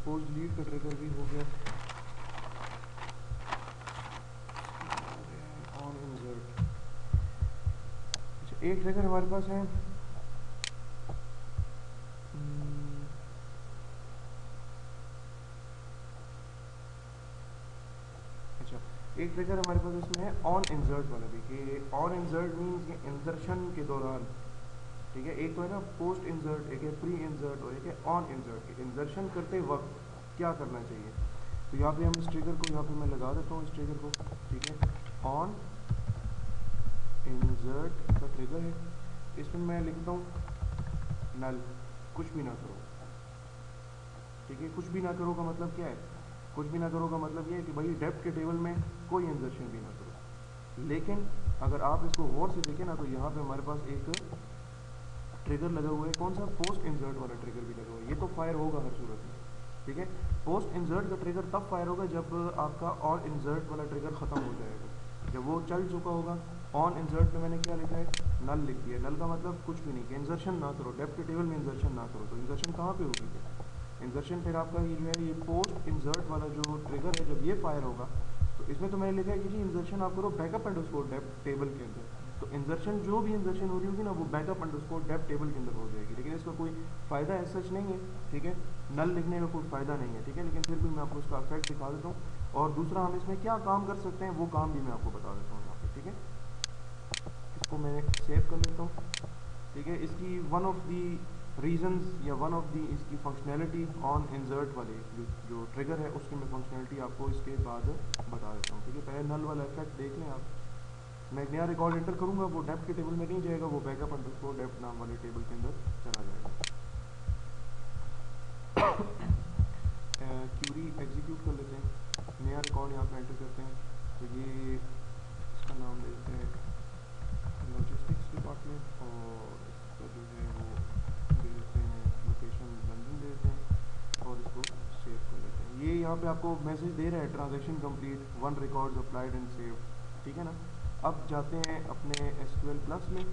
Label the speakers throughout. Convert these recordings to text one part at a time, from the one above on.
Speaker 1: Post delete का trigger भी हो गया। ऑन इंसर्ट, अच्छा एक ट्रिगर हमारे पास है, अच्छा एक ट्रिगर हमारे पास इसमें है ऑन इंसर्ट वाला भी, कि ऑन इंसर्ट मीन्स ये इंसर्शन के दौरान, ठीक है। एक तो है ना पोस्ट इंसर्ट, एक है प्री इंसर्ट और एक है ऑन इंसर्ट। इंसर्शन करते वक्त क्या करना चाहिए, तो यहाँ पे हम इस ट्रिगर को यहाँ पे मैं लगा देता हूँ इस ट्रिगर को, ठीक है। ऑन इंसर्ट का ट्रिगर है, इसमें मैं लिखता हूँ नल, कुछ भी ना करो, ठीक है। कुछ भी ना करो का मतलब क्या है, कुछ भी ना करो का मतलब ये है कि भाई डेप्थ के टेबल में कोई इंसर्शन भी ना करो। लेकिन अगर आप इसको गौर से देखें ना, तो यहाँ पे हमारे पास एक ट्रिगर लगा हुआ है, कौन सा, पोस्ट इंसर्ट वाला ट्रिगर भी लगा हुआ है। ये तो फायर होगा हर सूरत में, ठीक है। पोस्ट इंसर्ट का ट्रिगर तब फायर होगा जब आपका ऑन इंसर्ट वाला ट्रिगर ख़त्म हो जाएगा, जब वो चल चुका होगा। ऑन इंसर्ट में मैंने क्या लिखा है, नल लिख दिया। नल का मतलब कुछ भी नहीं, कि इंसर्शन ना करो, डेप्थ के टेबल में इंसर्शन ना करो। तो इंसर्शन कहाँ पे होगी, इंसर्शन फिर आपका ये जो है, ये पोस्ट इंसर्ट वाला जो ट्रिगर है, जब ये फायर होगा, तो इसमें तो मैंने लिखा है कि जी इंसर्शन आप करो बैकअप अंडरस्कोर डेप्थ टेबल के अंदर। तो इंसर्शन जो भी इंसर्शन हो रही होगी ना, वो बैकअप अंडरस्कोर डेप्थ टेबल के अंदर हो जाएगी। लेकिन इसका कोई फ़ायदा ऐसा सच नहीं है, ठीक है। नल लिखने का कोई फ़ायदा नहीं है, ठीक है। लेकिन फिर भी मैं आपको उसका इफेक्ट दिखा देता हूँ, और दूसरा हम इसमें क्या काम कर सकते हैं वो काम भी मैं आपको बता देता हूँ यहाँ पे, ठीक है। इसको मैं सेव कर लेता हूँ, ठीक है। इसकी वन ऑफ दी रीजंस या वन ऑफ दी इसकी फंक्शनैलिटी ऑन इंसर्ट वाले जो ट्रिगर है, उसकी मैं फंक्शनैलिटी आपको इसके बाद बता देता हूँ, ठीक है। पहले नल वाला इफेक्ट देख लें आप। मैं एक नया रिकॉर्ड एंटर करूँगा, वो डेप्थ के टेबल में नहीं जाएगा, वो बैकअप अंडरस्कोर डेप्थ नाम वाले टेबल के अंदर चला जाएगा। क्यूरी एग्जीक्यूट कर लेते हैं, नया रिकॉर्ड यहाँ पे एंटर करते हैं। तो ये इसका नाम देते हैं लॉजिस्टिक्स डिपार्टमेंट, और इसका जो है वो दे देते हैं लोकेशन लंदन दे देते हैं, और इसको सेव कर लेते हैं। ये यहाँ पे आपको मैसेज दे रहा है transaction complete, 1 records applied and save, ठीक है ना। अब जाते हैं अपने SQL प्लस में,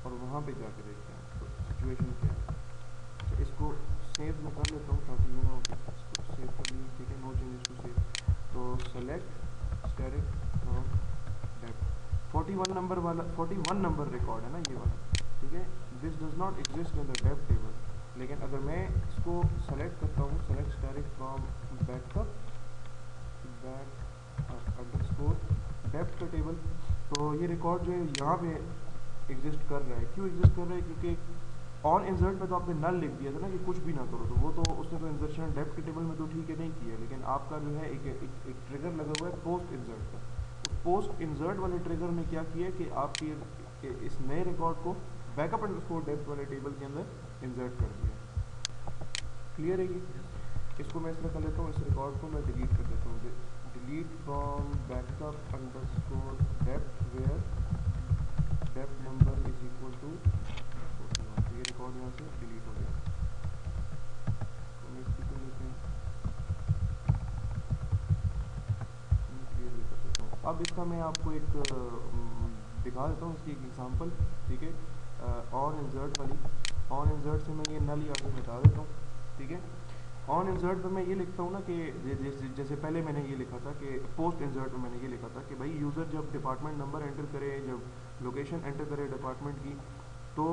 Speaker 1: और वहाँ पे जाके देखते हैं तो सिचुएशन क्या है। अच्छा इसको सेव मैं कर लेता हूँ ताकि ये ना हो कि इसको सेव कर लिया, ठीक है। नो चेंजेस टू सेव, तो select static from depth 41 number वाला, 41 नंबर रिकॉर्ड है ना ये वाला, ठीक है। This does not exist in the depth table. लेकिन अगर मैं इसको सेलेक्ट करता हूँ, select static from backup underscore depth का टेबल, तो ये रिकॉर्ड जो है यहाँ पे एग्जिस्ट कर रहा है। क्यों एग्जिस्ट कर रहा है, क्योंकि ऑन इंसर्ट में तो आपने नल लिख दिया था ना कि कुछ भी ना करो, तो वो तो उसने तो इंसर्शन डेप्थ के टेबल में तो ठीक है नहीं किया। लेकिन आपका जो है एक ट्रिगर लगा हुआ है पोस्ट इंसर्ट का। उस पोस्ट इंसर्ट वाले ट्रिगर ने क्या किया कि आपकी इस नए रिकॉर्ड को बैकअप अंडरस्कोर डेप्थ वाले टेबल के अंदर इंसर्ट कर दिया। क्लियर है ये। इसको मैं इस तरह कर लेता हूँ, इस रिकॉर्ड को मैं डिलीट कर देता हूँ, delete from backup underscore depth where depth number is equal to 41। तो ये रिकॉर्ड यहाँ से डिलीट हो गया। तो नेक्स्ट भी कर लेते हैं, क्लियर भी कर देता हूँ। अब इसका मैं आपको एक दिखा देता हूँ, इसकी एक एग्जांपल, ठीक है। ऑन इंसर्ट वाली, ऑन इंसर्ट से मैं ये नल यहाँ से हटा देता हूँ, ठीक है। ऑन इंसर्ट में मैं ये लिखता हूँ ना कि जैसे पहले मैंने ये लिखा था कि पोस्ट इंसर्ट में मैंने ये लिखा था कि भाई यूज़र जब डिपार्टमेंट नंबर एंटर करे, जब लोकेशन एंटर करे डिपार्टमेंट की, तो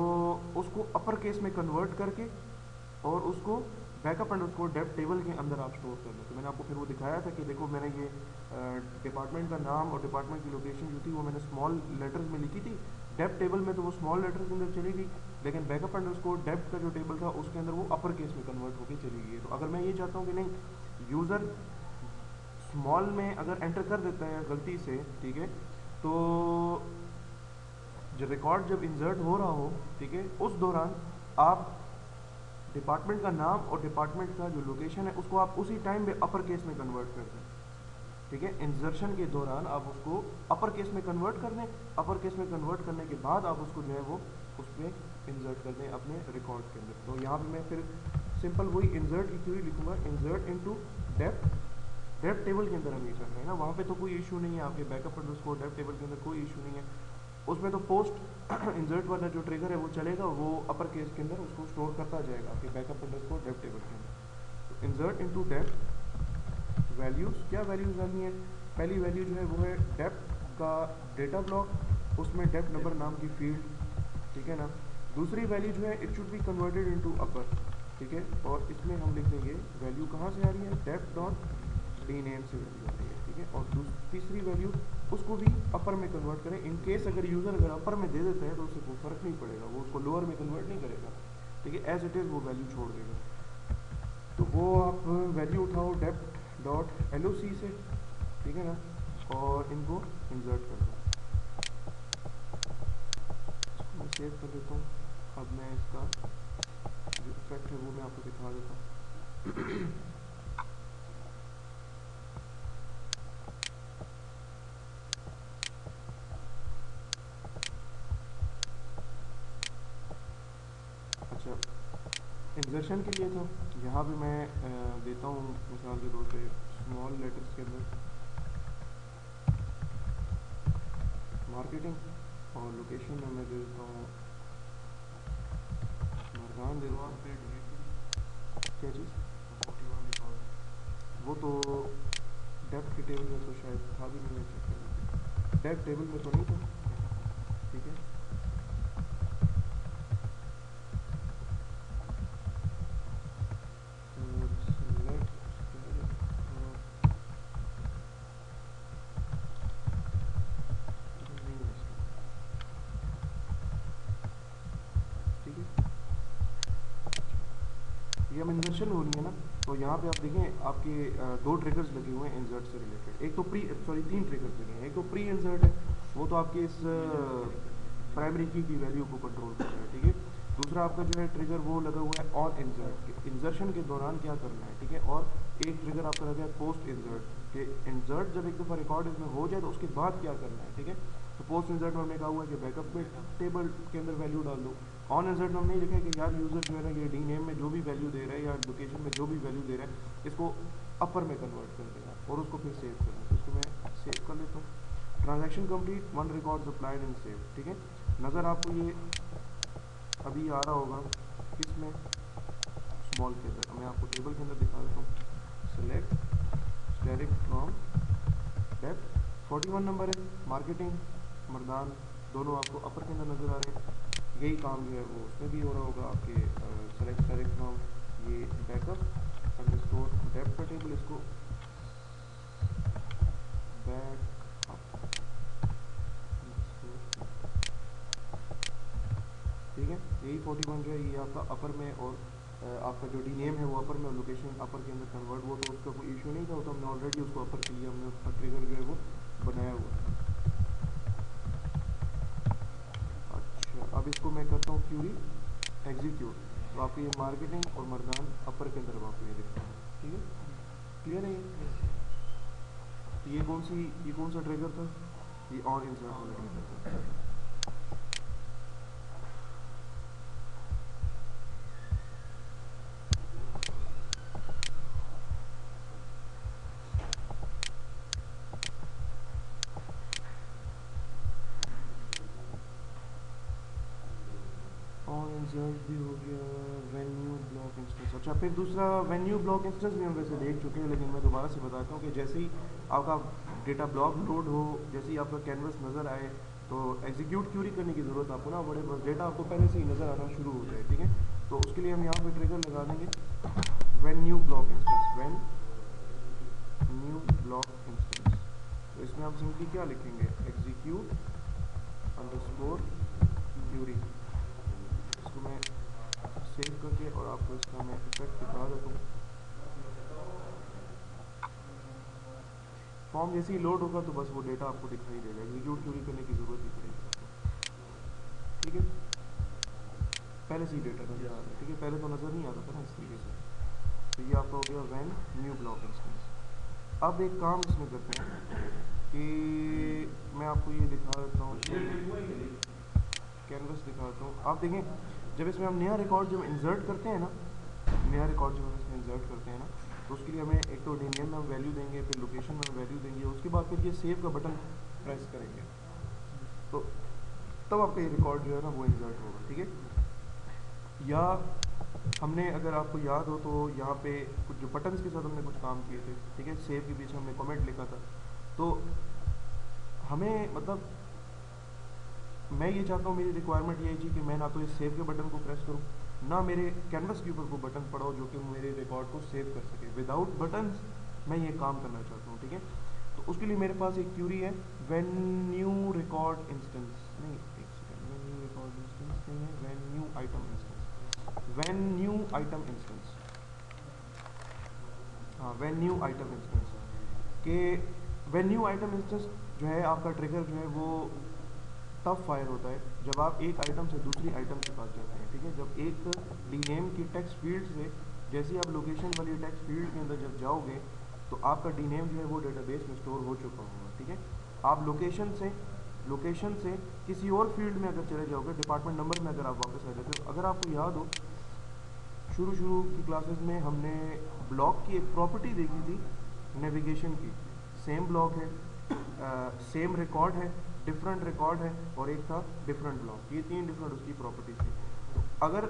Speaker 1: उसको अपर केस में कन्वर्ट करके और उसको बैकअप अंडरस्कोर डेप्थ टेबल के अंदर आप स्टोर कर लें। तो मैंने आपको फिर वो दिखाया था कि देखो मैंने ये डिपार्टमेंट का नाम और डिपार्टमेंट की लोकेशन जो थी वो मैंने स्मॉल लेटर्स में लिखी थी, डेप्थ टेबल में तो वो स्मॉल लेटर्स के अंदर चली गई, लेकिन बैकअप अंडरस्कोर डेप्थ का जो टेबल था उसके अंदर वो अपर केस में कन्वर्ट होकर चली गई। तो अगर मैं ये चाहता हूँ कि नहीं, यूज़र स्मॉल में अगर एंटर कर देता है गलती से, ठीक है, तो जो रिकॉर्ड जब इंसर्ट हो रहा हो, ठीक है, उस दौरान आप डिपार्टमेंट का नाम और डिपार्टमेंट का जो लोकेशन है उसको आप उसी टाइम पे अपर केस में कन्वर्ट कर दें, ठीक है। इंसर्शन के दौरान आप उसको अपर केस में कन्वर्ट कर दें, अपर केस में कन्वर्ट करने के बाद आप उसको जो है वो उसमें इंसर्ट कर दें अपने रिकॉर्ड के अंदर। तो यहाँ पे मैं फिर सिंपल वही इंसर्ट की क्वेरी लिखूंगा, इंसर्ट इनटू डेप्थ टेबल के अंदर हम ये कर रहे हैं ना, वहाँ पे तो कोई इशू नहीं है, आपके बैकअप अंडरस्कोर डेप्थ टेबल के अंदर कोई इशू नहीं है। उसमें तो पोस्ट इंसर्ट वाला जो ट्रिगर है वो चलेगा, वो अपर केस के अंदर उसको स्टोर करता जाएगा आपके बैकअप अंडरस्कोर डेप टेबल के अंदर। तो इंसर्ट इनटू डेप वैल्यूज़, क्या वैल्यूज़ डालनी है? पहली वैल्यू जो है वो है डेप का डेटा ब्लॉक, उसमें डेप नंबर नाम की फील्ड, ठीक है ना। दूसरी वैल्यू जो है it should be converted into upper, ठीक है, और इसमें हम लिख देंगे वैल्यू कहाँ से आ रही है, डेप डॉट डी नेम से वैल्यू आ रही है, ठीक है। और तीसरी वैल्यू उसको भी अपर में कन्वर्ट करें, इन केस अगर यूज़र अगर अपर में दे देता है तो उससे कोई फ़र्क नहीं पड़ेगा, वो उसको लोअर में कन्वर्ट नहीं करेगा, ठीक है, एज इट इज़ वो वैल्यू छोड़ देगा। तो वो आप वैल्यू उठाओ डेप्ट डॉट एल से, ठीक है ना, और इनको इंसर्ट कर दो। इसको मैं सेव कर देता हूँ। अब मैं इसका जो इफेक्ट है वो मैं आपको दिखा देता हूँ। अच्छा, इंसर्शन के लिए तो यहाँ पे मैं देता हूँ मिसाल के तौर पे स्मॉल लेटर्स के अंदर मार्केटिंग, और लोकेशन में मैं दे देता हूँ मरगान दे देता हूँ। क्या चीज़? वो तो डेप्थ के टेबल में तो शायद था भी नहीं, चेक कर लीजिए, डेप्थ टेबल में तो नहीं था, ठीक है। ठीक है, ये हम इंसर्शन हो रही है ना, तो यहाँ पे आप देखें आपके दो ट्रिगर्स लगे हुए हैं इंसर्ट से रिलेटेड। एक तो तीन ट्रिगर्स लगे हैं। एक तो प्री इंसर्ट है, वो तो आपके इस प्राइमरी की वैल्यू को कंट्रोल कर रहा है, ठीक है। दूसरा आपका जो है ट्रिगर वो लगा हुआ है ऑन इंसर्ट के, इंसर्शन के दौरान क्या करना है, ठीक है। और एक ट्रिगर आपका लगा है पोस्ट इंसर्ट के, इंसर्ट जब एक दफ़ा रिकॉर्ड इसमें हो जाए तो उसके बाद क्या करना है, ठीक है। तो पोस्ट इंसर्ट में हमने कहा हुआ है कि बैकअप में टेबल के अंदर वैल्यू डाल दो। ऑन इंसर्ट में हमने लिखा है कि यार यूज़र जो है ना ये डी नेम में जो भी वैल्यू दे रहा है या लोकेशन में जो भी वैल्यू दे रहा है इसको अपर में कन्वर्ट कर देगा और उसको फिर सेव करना है। तो इसको मैं सेव कर लेता हूँ। Transaction complete, one record applied and save, ठीक है। नज़र आपको ये अभी आ रहा होगा किस में, स्मॉल के अंदर। मैं आपको टेबल के अंदर दिखा देता हूँ। Select steric from depth 41 number है, मार्केटिंग मर्दान दोनों आपको अपर के अंदर नज़र आ रहे हैं। यही काम जो है वो उसमें भी हो रहा होगा आपके सेलेक्ट स्टेरिक फ्रॉम ये बैकअप अंडरस्कोर डेप्थ का टेबल, इसको बैक ठीक है। यही 41 जो है ये आपका अपर में, और आपका जो डी नेम है वो अपर में और लोकेशन अपर के अंदर कन्वर्ट, वो तो उसका कोई इशू नहीं था, वो तो हमने ऑलरेडी उसको अपर के लिए हमने उसका ट्रिगर जो है वो बनाया हुआ है। अच्छा, अब इसको मैं करता हूँ क्यूरी एग्जीक्यूट, तो आपकी ये मार्केटिंग और मर्दान अपर के अंदर आपको ये दिखता है, ठीक है, क्लियर है ये। तो ये कौन सा ट्रिगर था, ये ऑन इंसर्ट वाला ट्रिगर था। ऑन इंसर्ट भी हो गया, वेन्यू ब्लॉक इंस्टेंस। अच्छा, फिर दूसरा वेन्यू ब्लॉक इंस्टेंस भी हम वैसे देख चुके हैं, लेकिन मैं दोबारा से बताता हूँ कि जैसे ही आपका डेटा ब्लॉक लोड हो, जैसे ही आपका कैनवस नज़र आए तो एग्जीक्यूट क्यूरी करने की ज़रूरत आपको ना बड़े, बस डेटा आपको पहले से ही नज़र आना शुरू हो जाए, ठीक है। तो उसके लिए हम यहाँ पे ट्रिगर लगा देंगे venue block instance, when new block instance. तो इसमें हम सिंपली क्या लिखेंगे, एग्जीक्यूट अंडरस्कोर क्यूरी। इसको मैं सेव करके और आपको इसका मैं इफेक्ट दिखा देता हूँ। फॉर्म जैसे ही लोड होगा तो बस वो डेटा आपको दिखाई देगा, एग्जीक्यूट क्यूरी करने की ज़रूरत नहीं पड़ेगी आपको, ठीक है। पहले से ही डेटा नज़र आ रहा है, ठीक है, पहले तो नज़र नहीं आता था ना इस तरीके से। तो ये आपका हो गया वैन न्यू ब्लॉक इंस्टेंस। अब एक काम इसमें करते हैं कि मैं आपको ये दिखा देता हूँ, कैनवस दिखा देता हूँ। आप देखें जब इसमें हम नया रिकॉर्ड जब इंसर्ट करते हैं ना, नया रिकॉर्ड जब हम इसमें इंसर्ट करते हैं ना, तो उसके लिए हमें एक तो डीएनएम में हम वैल्यू देंगे, फिर लोकेशन में हम वैल्यू देंगे, उसके बाद फिर ये सेव का बटन प्रेस करेंगे। तो तब आपका ये रिकॉर्ड जो है ना वो इंसर्ट होगा, ठीक है। या हमने, अगर आपको याद हो तो यहाँ पे कुछ जो बटन्स के साथ हमने कुछ काम किए थे, ठीक है, सेव के पीछे हमने कमेंट लिखा था। तो हमें मतलब मैं ये चाहता हूँ, मेरी रिक्वायरमेंट ये है जी कि मैं ना तो इस सेव के बटन को प्रेस करूँ, ना मेरे कैनवस के ऊपर को बटन पड़ा हो जो कि मेरे रिकॉर्ड को सेव कर सके। विदाउट बटन्स मैं ये काम करना चाहता हूँ, ठीक है। तो उसके लिए मेरे पास एक क्यूरी है, व्हेन न्यू रिकॉर्ड इंस्टेंस, नहीं एक second, when new record instance नहीं है, when new item instance, when new item instance, हाँ व्हेन न्यू आइटम इंस्टेंस के व्हेन न्यू आइटम इंस्टेंस जो है आपका ट्रिगर जो है वो तब फायर होता है जब आप एक आइटम से दूसरी आइटम के पास जाते हैं, ठीक है। जब एक डीनेम की टेक्स्ट फील्ड से जैसे ही आप लोकेशन वाली टेक्स्ट फील्ड के अंदर जब जाओगे तो आपका डीनेम जो है वो डेटाबेस में स्टोर हो चुका होगा, ठीक है। आप लोकेशन से किसी और फील्ड में अगर चले जाओगे, डिपार्टमेंट नंबर में अगर आप वापस आ जाते हो, अगर आपको याद हो शुरू की क्लासेस में हमने ब्लॉक की एक प्रॉपर्टी देखी थी नेविगेशन की, सेम ब्लॉक है, सेम रिकॉर्ड है, डिफरेंट रिकॉर्ड है और एक था डिफरेंट ब्लॉक, ये तीन डिफरेंट उसकी प्रॉपर्टीज थी। तो अगर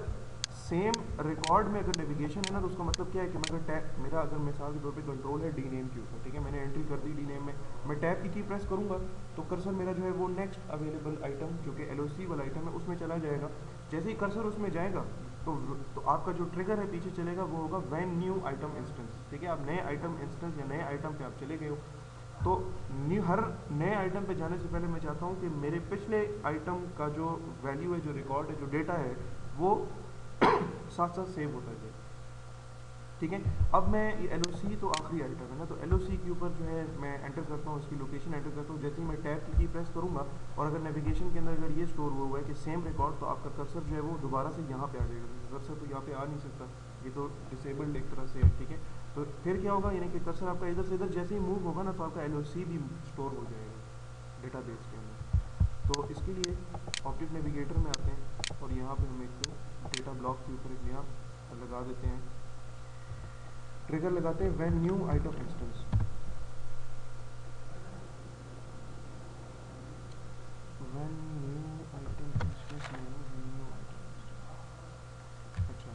Speaker 1: सेम रिकॉर्ड में अगर नेविगेशन है ना तो उसका मतलब क्या है कि मैं अगर टैब मेरा अगर मिसाल के तौर पे कंट्रोल है डीनेम के ऊपर, ठीक है, मैंने एंट्री कर दी डीनेम में, मैं टैब की प्रेस करूंगा तो कर्सर मेरा जो है वो नेक्स्ट अवेलेबल आइटम जो कि एलओसी वाला आइटम है उसमें चला जाएगा। जैसे ही कर्सर उसमें जाएगा तो आपका जो ट्रिगर है पीछे चलेगा वो होगा व्हेन न्यू आइटम इंस्टेंस, ठीक है। आप नए आइटम इंस्टेंस या नए आइटम पे आप चले गए हो तो हर नए आइटम पे जाने से पहले मैं चाहता हूँ कि मेरे पिछले आइटम का जो वैल्यू है, जो रिकॉर्ड है, जो डेटा है वो साथ साथ सेव होता जाए, ठीक है। अब मैं ये एलओसी तो आखिरी आइटम है ना, तो एलओसी के ऊपर जो है मैं एंटर करता हूँ, इसकी लोकेशन एंटर करता हूँ। जैसे ही मैं टैब की प्रेस करूँगा और अगर नेविगेशन के अंदर अगर ये स्टोर हुआ है कि सेम रिकॉर्ड, तो आपका कर्सर जो है वो दोबारा से यहाँ पे आ जाएगा। कर्सर तो यहाँ पे आ नहीं सकता, ये तो डिसेबल्ड एक तरह से है, ठीक है। तो फिर क्या होगा, यानी कि कर्सर आपका इधर से इधर जैसे ही मूव होगा ना तो आपका एलओसी भी स्टोर हो जाएगा डेटाबेस के अंदर। तो इसके लिए ऑब्जेक्ट नेविगेटर में आते हैं और यहाँ पे हम एक डेटा ब्लॉक के ऊपर एक नया लगा देते हैं, ट्रिगर लगाते हैं when new item instance. When new item instance, अच्छा,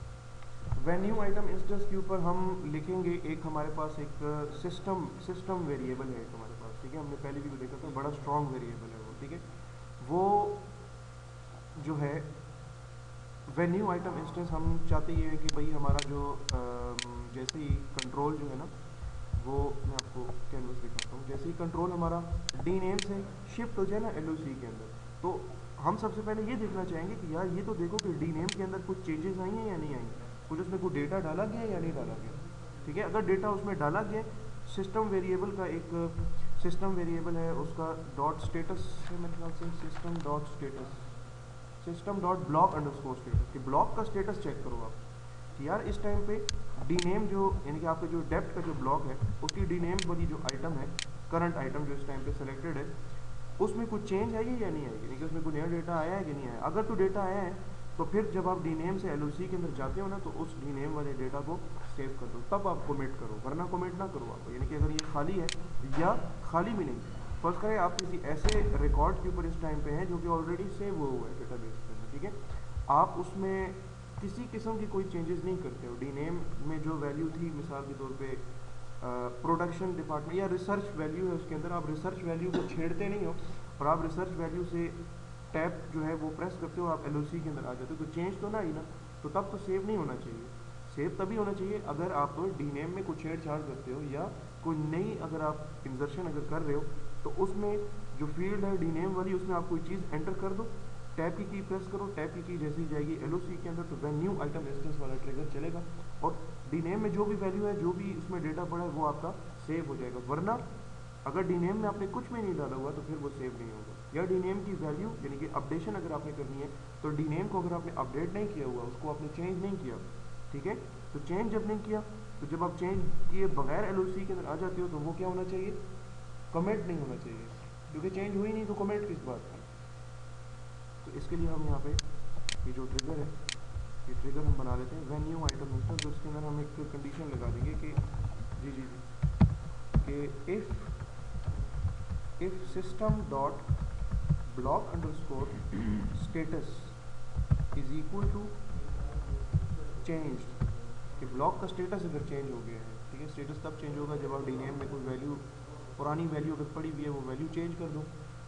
Speaker 1: व्हेन न्यू आइटम इंस्टेंस के ऊपर हम लिखेंगे एक, हमारे पास एक सिस्टम वेरिएबल है एक हमारे पास, ठीक है। हमने पहले भी देखा था, बड़ा स्ट्रॉन्ग वेरिएबल है वो, ठीक है। वो जो है व्हेन न्यू आइटम इंस्टेंस हम चाहते ये है कि भाई हमारा जो जैसे ही कंट्रोल जो है ना वो, मैं आपको कैनवस दिखाता हूँ, जैसे ही कंट्रोल हमारा डीनेम से शिफ्ट हो जाए ना एलओसी के अंदर, तो हम सबसे पहले ये देखना चाहेंगे कि यार ये तो देखो कि डीनेम के अंदर कुछ चेंजेस आई हैं या नहीं आई, कुछ उसमें कोई डेटा डाला गया या नहीं डाला गया, ठीक है। अगर डेटा उसमें डाला गया, सिस्टम वेरिएबल का एक सिस्टम वेरिएबल है, उसका डॉट स्टेटस है मेरे ख्याल से, system dot status, system dot block underscore status, कि ब्लॉक का स्टेटस चेक करो आप कि यार इस टाइम पे डीनेम जो, यानी कि आपके जो डेप्थ का जो ब्लॉक है उसकी डीनेम वाली जो आइटम है, करंट आइटम जो इस टाइम पे सेलेक्टेड है, उसमें कुछ चेंज आई है या नहीं आई, यानी कि उसमें कोई नया डेटा आया है कि नहीं आया। अगर तो डेटा आया है तो फिर जब आप डीनेम से एलओसी के अंदर जाते हो ना तो उस डीनेम वाले डेटा को सेव कर दो, तब आप कमिट करो, वरना कमिट ना करो आप। यानी कि अगर ये खाली है या खाली भी नहीं, फर्ज करें आप किसी ऐसे रिकॉर्ड के ऊपर इस टाइम पे हैं जो कि ऑलरेडी सेव हुआ है डेटाबेस के अंदर, ठीक है, आप उसमें किसी किस्म की कोई चेंजेस नहीं करते हो। डीनेम में जो वैल्यू थी मिसाल के तौर पे प्रोडक्शन डिपार्टमेंट या रिसर्च वैल्यू है, उसके अंदर आप रिसर्च वैल्यू को छेड़ते नहीं हो और आप रिसर्च वैल्यू से टैब जो है वो प्रेस करते हो, आप एलओसी के अंदर आ जाते हो, तो चेंज तो ना ही ना, तो तब तो सेव नहीं होना चाहिए। सेव तभी होना चाहिए अगर आप तो डीनेम में कुछ छेड़छाड़ करते हो या कोई नई अगर आप इंजर्शन अगर कर रहे हो तो उसमें जो फील्ड है डीनेम वाली उसमें आप कोई चीज़ एंटर कर दो, टैब की प्रेस करो, टैब की जैसे ही जाएगी एलओसी के अंदर तो व्हेन न्यू आइटम इंस्टेंस वाला ट्रिगर चलेगा और डीनेम में जो भी वैल्यू है, जो भी उसमें डेटा पड़ा है वो आपका सेव हो जाएगा। वरना अगर डीनेम में आपने कुछ भी नहीं डाला हुआ तो फिर वो सेव नहीं होगा। या डीनेम की वैल्यू यानी कि अपडेशन अगर आपने करनी है तो डीनेम को अगर आपने अपडेट नहीं किया हुआ, उसको आपने चेंज नहीं किया, ठीक है, तो चेंज जब नहीं किया तो जब आप चेंज किए बगैर एलओसी के अंदर आ जाते हो तो वो क्या होना चाहिए, कमेंट नहीं होना चाहिए, क्योंकि चेंज हुई नहीं तो कमेंट किस बात की। तो इसके लिए हम यहाँ पे ये जो ट्रिगर है, ये ट्रिगर हम बना लेते हैं व्हेन न्यू आइटम इंस्टेंस, उसके अंदर हम एक कंडीशन लगा देंगे कि जी कि if system dot block underscore status is equal to changed, कि ब्लॉक का स्टेटस अगर चेंज हो गया है, ठीक है, स्टेटस तब चेंज होगा जब आप डीनेम में कोई वैल्यू, पुरानी वैल्यू अगर पड़ी हुई है वो वैल्यू चेंज कर दो,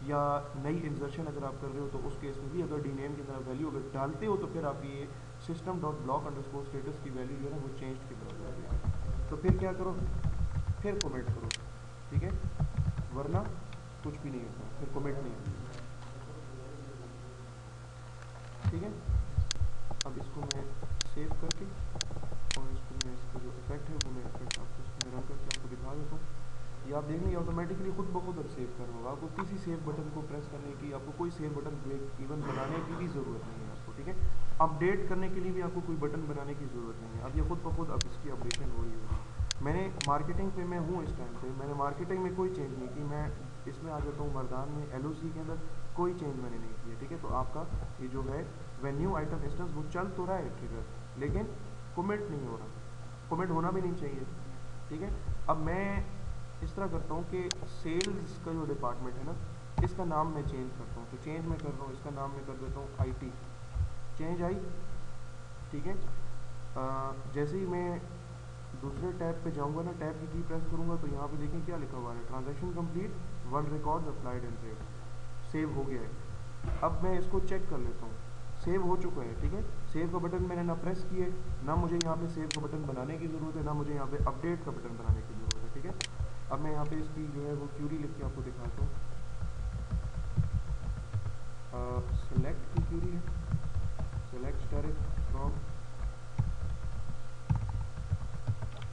Speaker 1: या नई इंसर्शन अगर आप कर रहे हो तो उस केस में भी अगर डीनेम की तरह वैल्यू अगर डालते हो तो फिर आप ये system dot block underscore status की वैल्यू जो है ना वो चेंज की बराबर हो जाएगी। तो फिर क्या करो, फिर कमेंट करो, ठीक है, वरना कुछ भी नहीं होता, फिर कमेंट नहीं होती, ठीक है। अब इसको मैं सेव करके और इसको मैं, इसका जो इफेक्ट है वो मैं इफेक्ट आपको इसमें रन करके आपको दिखा देता हूँ। ये आप देखेंगे ऑटोमेटिकली खुद ब खुद अब सेव कर होगा, आपको किसी सेव बटन को प्रेस करने की, आपको कोई सेव बटन इवन बनाने की भी ज़रूरत नहीं है आपको, ठीक है। अपडेट करने के लिए भी आपको कोई बटन बनाने की ज़रूरत नहीं है, अब ये खुद ब खुद अब इसकी अपडेशन हो रही होगी। मैंने मार्केटिंग पे मैं हूँ इस टाइम पे, मैंने मार्केटिंग में कोई चेंज नहीं की, मैं इसमें आ जाता हूँ मर्दान में, LOC के अंदर कोई चेंज मैंने नहीं किया, ठीक है। तो आपका ये जो है वह न्यू आइटम इंस्टेंस वो चल तो रहा है ट्रिगर, लेकिन कमिट नहीं हो रहा, कमिट होना भी नहीं चाहिए, ठीक है। अब मैं इस तरह करता हूँ कि सेल्स का जो डिपार्टमेंट है ना, इसका नाम मैं चेंज करता हूँ, तो चेंज मैं कर रहा हूँ, इसका नाम मैं कर देता हूँ IT, चेंज आई, ठीक है। जैसे ही मैं दूसरे टैब पे जाऊँगा ना, टैब की की प्रेस करूँगा तो यहाँ पे देखें क्या लिखा हुआ है, transaction complete, 1 record applied and save, save हो गया है। अब मैं इसको चेक कर लेता हूँ, सेव हो चुका है, ठीक है। सेव का बटन मैंने ना प्रेस किए, ना मुझे यहाँ पे सेव का बटन बनाने की ज़रूरत है, ना मुझे यहाँ पे अपडेट का बटन बनाने की ज़रूरत है, ठीक है। अब मैं यहाँ पे इसकी जो है वो क्यूरी लिख के आपको दिखाता हूँ, सेलेक्ट की क्यूरी है, select static from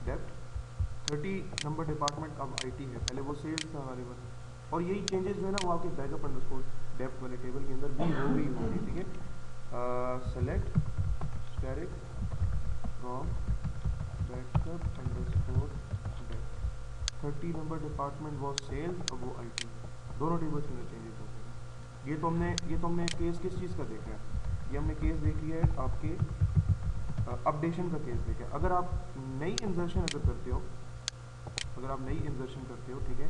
Speaker 1: depth 30 number department, अब IT है, पहले वो सेल्स था हमारे पास, और यही चेंजेस जो है ना वो आपके बैकअप अंडरस्कोर डेप्थ वाले टेबल के अंदर भी हो गई होगी, ठीक है। Select static from backup underscore depth 30 number department वो सेल्स, अब वो IT है, दोनों टेबल्स के अंदर चेंजेस हो गए। ये तो हमने केस किस चीज़ का देखा है, ये हमने केस देख लिया है आपके अपडेशन का केस देखा है। अगर आप नई इंसर्शन अगर करते हो, अगर आप नई इंसर्शन करते हो, ठीक है,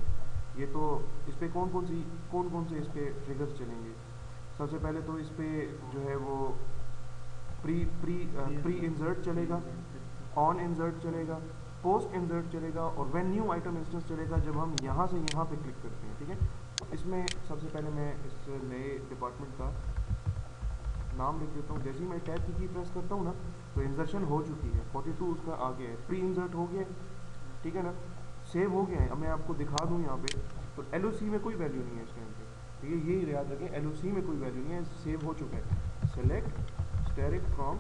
Speaker 1: ये तो इस पर कौन कौन से इस पर ट्रिगर्स चलेंगे। सबसे पहले तो इस पर जो है वो प्री इंसर्ट चलेगा, ऑन इंसर्ट चलेगा, पोस्ट इंसर्ट चलेगा, और व्हेन न्यू आइटम इंस्टेंस चलेगा जब हम यहाँ से यहाँ पे क्लिक करते हैं, ठीक है। तो इसमें सबसे पहले मैं इस नए डिपार्टमेंट का नाम लिख देता हूँ, जैसे ही मैं टैब की प्रेस करता हूँ ना तो इंसर्शन हो चुकी है, 42 उसका आ गया है, प्री इंसर्ट हो गया है, ठीक है ना, सेव हो गया है। अब मैं आपको दिखा दूँ यहाँ पे, तो LOC में कोई वैल्यू नहीं है इस टाइम पे, ठीक है, यही याद रखें, LOC में कोई वैल्यू नहीं है, सेव हो चुका है। सेलेक्ट स्टैटिक फ्रॉम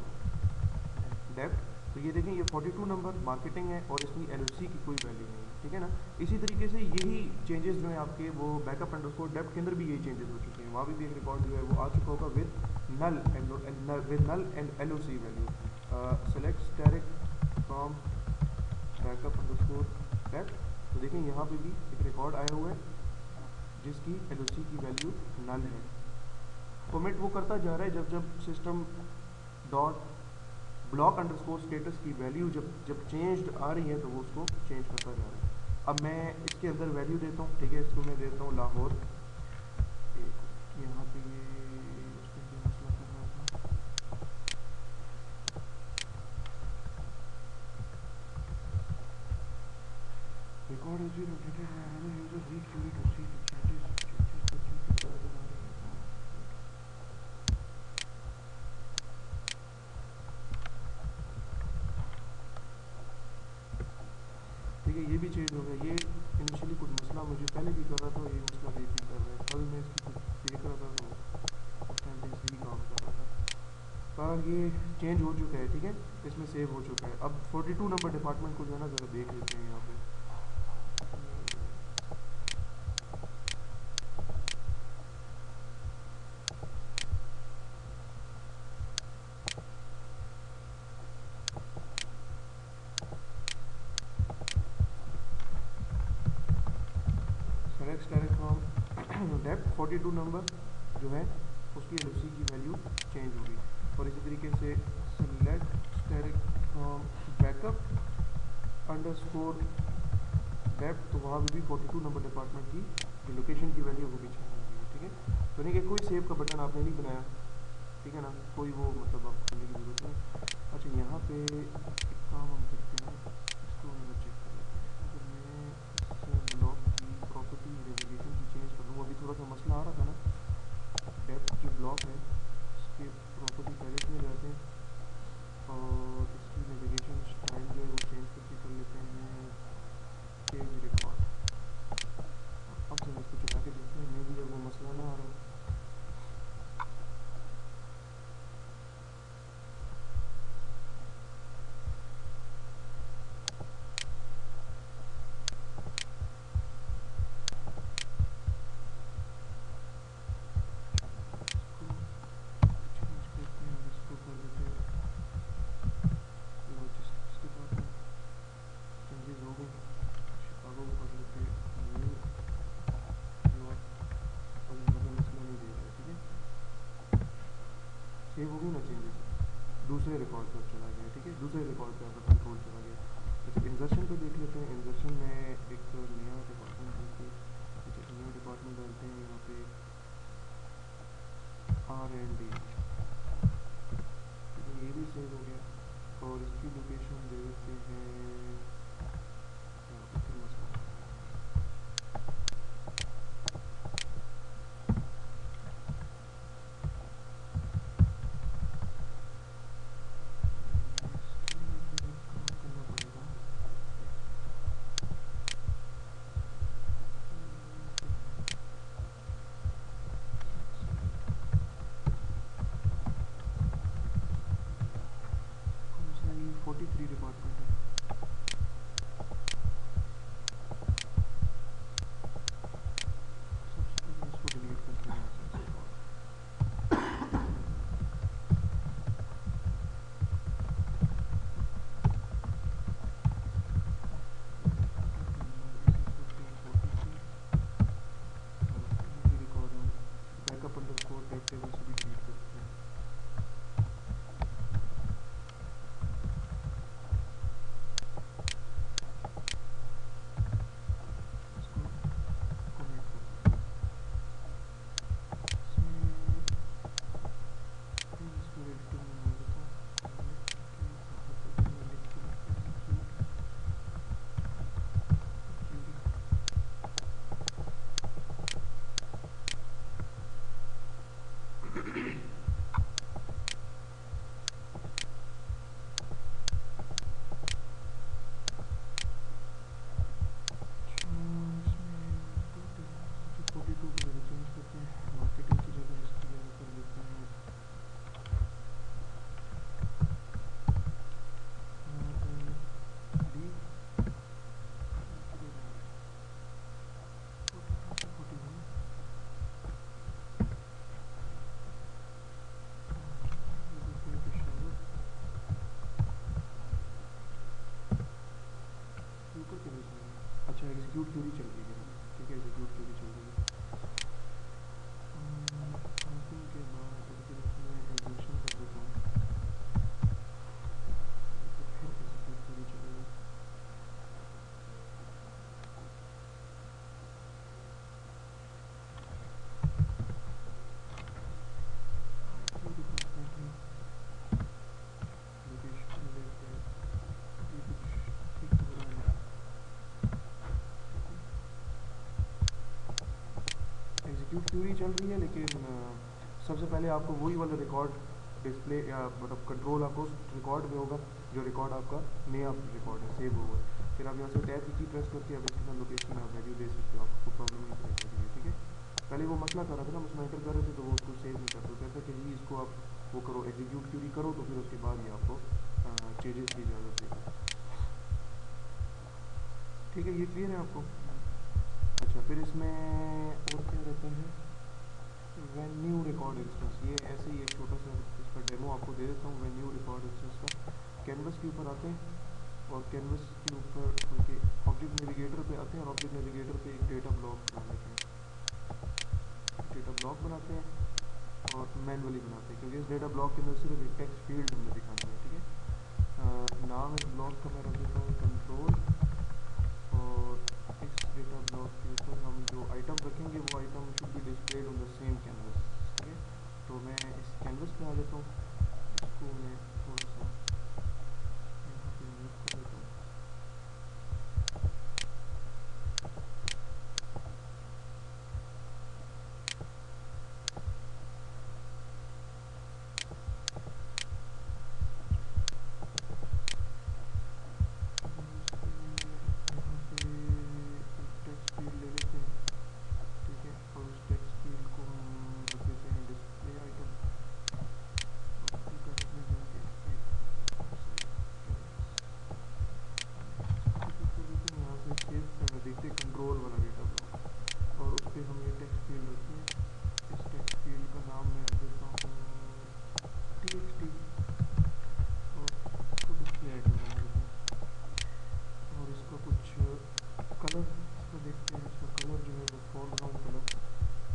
Speaker 1: डेप्थ, तो ये देखें ये 42 नंबर मार्केटिंग है और इसमें LOC की कोई वैल्यू नहीं है, ठीक है ना। इसी तरीके से यही चेंजेस जो है आपके वो बैकअप अंडरस्कोर डेप्थ के अंदर भी यही चेंजेस हो चुके हैं, वहाँ भी एक रिकॉर्ड जो है वो आ चुका होगा with null and LOC value. Select static from backup underscore depth, तो देखें यहाँ पे भी एक रिकॉर्ड आया हुआ है जिसकी LOC की वैल्यू नल है। कमिट वो करता जा रहा है जब जब system dot block underscore status की वैल्यू जब चेंज्ड आ रही है तो वो उसको चेंज करता जा रहा है। अब मैं इसके अंदर वैल्यू देता हूँ, ठीक है, इसको मैं देता हूँ लाहौर, यहाँ पे ये उसके लिए मसला कर रहा था, record is been updated by another user re-query to see the changes आ रही है। ठीक है, ये भी चेंज हो गया, ये इनिशियली कुछ मसला मुझे पहले भी कर रहा था, ये मसला भी कर रहा है, कल मैं इसकी कुछ देख रहा था तो उस टाइम पे इसी काम कर रहा था, पर ये चेंज हो चुका है, ठीक है, इसमें सेव हो चुका है। अब 42 नंबर डिपार्टमेंट को जो है ना ज़रा देख लेते हैं यहाँ पे, select static from depth 42 number जो है उसकी LOC की वैल्यू चेंज होगी, और इसी तरीके से select static from backup underscore depth, तो वहाँ भी 42 नंबर डिपार्टमेंट की जो लोकेशन की वैल्यू वो भी चेंज होगी, ठीक है। तो नहीं कि कोई सेव का बटन आपने नहीं बनाया, ठीक है ना, कोई वो मतलब आपको करने की ज़रूरत नहीं। अच्छा यहाँ पे एक काम हम करते हैं, इसको मैं चेक कर लेते हैं। अगर मैं इस ब्लॉक की प्रॉपर्टी नेविगेशन की चेंज कर लूँ, अभी थोड़ा सा मसला आ रहा था ना, डेप्थ जो ब्लॉक है इसके प्रॉपर्टी पैलेट में जाते हैं और इसकी नेविगेशन स्टाइल जो है वो चेंज करके कर लेते हैं पेज रिकॉर्ड। अब जरा इसको चला के देखते हैं, मे भी वो मसला ना आ रहा हो। चेंज करते हैं और इसको कर देते हैं लॉजिस्टिक्स डिपार्टमेंट। चेंजेस हो गए, शिकागो को कर लेते हैं न्यू यॉर्क और यहाँ पे मसला नहीं दे रहा है, ठीक है। सेव हो गई ना चेंजेस, दूसरे रिकॉर्ड पर चला गया, ठीक है, दूसरे रिकॉर्ड पे आपका कंट्रोल चला गया। अच्छा इंजर्शन पे देख लेते हैं, इंजर्शन में एक नया डिपार्टमेंट डालते हैं। अच्छा नया डिपार्टमेंट डालते हैं यहाँ पे R&D, ठीक है, ये भी सेव हो गया और इसकी लोकेशन दे देते हैं, यहाँ पे फिर मसला आ रहा है। इसके लिए फिर एक काम करना पड़ेगा, कौन सा ये 43 डिपार्टमेंट है, सबसे पहले इसको डिलीट करते हैं यहाँ से इस रिकॉर्ड को। और ये रिकॉर्ड हम बैकअप अंडरस्कोर डेट टेबल से भी डिलीट कर देते हैं। इसको कमेंट कर देते हैं इसमें, फिर इसको एडिटर में डाल देता हूँ, कमेंट करके यहाँ पे फिर मैं लिख दूँ एग्जीक्यूट क्यूरी। अच्छा इसमें टोटल, अच्छा 42 की जगह चेंज करते हैं, मार्केटिंग की जगह इसकी जगह कर देते हैं R&D, किधर जा रहा है, 42 से 41, ये देते हैं पेशावर, ये ऊपर किधर जा रहा है, अच्छा एग्जीक्यूट क्यूरी चल रही है, ठीक है एग्जीक्यूट क्यूरी चल रही है। पासिंग के बाद अगर इसमें एग्जीक्यूशन कर देता हूँ तो फिर एग्जीक्यूट क्यूरी चलेगा। IT डिपार्टमेंट में लोकेशन देते हैं, ये कुछ ठीक हो रहा है, एग्जीक्यूट क्यूरी चल रही है लेकिन सबसे पहले आपको वही वाला रिकॉर्ड डिस्प्ले या मतलब कंट्रोल आपको उस रिकॉर्ड में होगा जो रिकॉर्ड आपका नया रिकॉर्ड है सेव हुआ है। फिर आप यहाँ से टैब की प्रेस करके अब इसके साथ लोकेशन आप वैल्यू दे सकते हो, आपको प्रॉब्लम नहीं करेगा इसके लिए, ठीक है। पहले वो मसला कर रहा था ना, उसमें एंटर कर रहे थे तो वो उसको सेव नहीं करता, कहता कि जी इसको आप वो करो एग्जीक्यूट क्यूरी करो तो फिर उसके बाद ही आपको चेंजेस की इजाज़त देगा, ठीक है। ये क्लियर है आपको। अच्छा फिर इसमें और क्या रहता है, वेन्यू रिकॉर्ड इंस्टेंस, ये ऐसे ही एक छोटा सा इसका डेमो आपको दे देता हूँ वेन्यू रिकॉर्ड इंस्टेंस का। कैनवस के ऊपर आते हैं और कैनवस के ऊपर बल्कि ऑब्जेक्ट नेविगेटर पे आते हैं और ऑब्जेक्ट नेविगेटर पे एक डेटा ब्लॉक बना लेते हैं, डेटा ब्लॉक बनाते हैं और मैनुअली बनाते हैं क्योंकि इस डेटा ब्लॉक के अंदर सिर्फ एक टेक्स्ट फील्ड हमने दिखानी है, ठीक है। नाम इस ब्लॉक का मैं रख देता हूँ कंट्रोल और इस डेटा ब्लॉक के ऊपर हम जो आइटम रखेंगे वो item should be displayed on the same canvas, ठीक है। तो मैं इस कैनवस पे आ जाता हूँ, इसको मैं थोड़ा सा यहाँ पे मूव कर देता हूँ। यहाँ पे एक टेक्स्ट फील्ड ले लेते हैं, ठीक है, और उस टेक्स्ट फील्ड को हम रख देते हैं डिस्प्ले आइटम। प्रॉपर्टी पैलेट में जाके यहाँ से सेव देखते हैं कंट्रोल वाला डेटा ब्लॉक, और उस पर हम ये टेक्स्ट फील्ड रखते हैं। इस टेक्स्ट फील्ड का नाम मैं रख देता हूँ txt, और इसको डिस्प्ले आइटम बना देते हैं। और इसका कुछ कलर इसका देखते हैं, इसका कलर जो है वो फोरग्राउंड कलर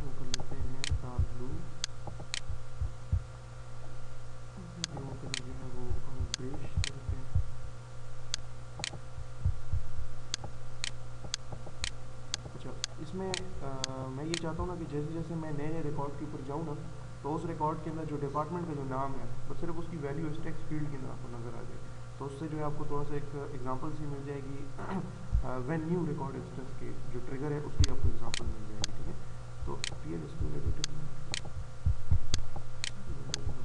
Speaker 1: वो कर लेते हैं डार्क ब्लू, बैकग्राउंड कलर जो है वो ग्रेश करते हैं। अच्छा, इसमें मैं ये चाहता हूँ ना कि जैसे जैसे मैं नए नए रिकॉर्ड के ऊपर जाऊँ ना, तो उस रिकॉर्ड के अंदर जो डिपार्टमेंट का जो नाम है बस सिर्फ उसकी वैल्यू इस टेक्स्ट फील्ड के अंदर आपको नज़र आ जाए। तो उससे जो है आपको थोड़ा सा एक एग्जांपल सी मिल जाएगी। व्हेन न्यू रिकॉर्ड इंस्टेंस के जो ट्रिगर है उसकी आपको एग्जांपल मिल जाएगी, ठीक है। तो पीएल स्टूल एडिटर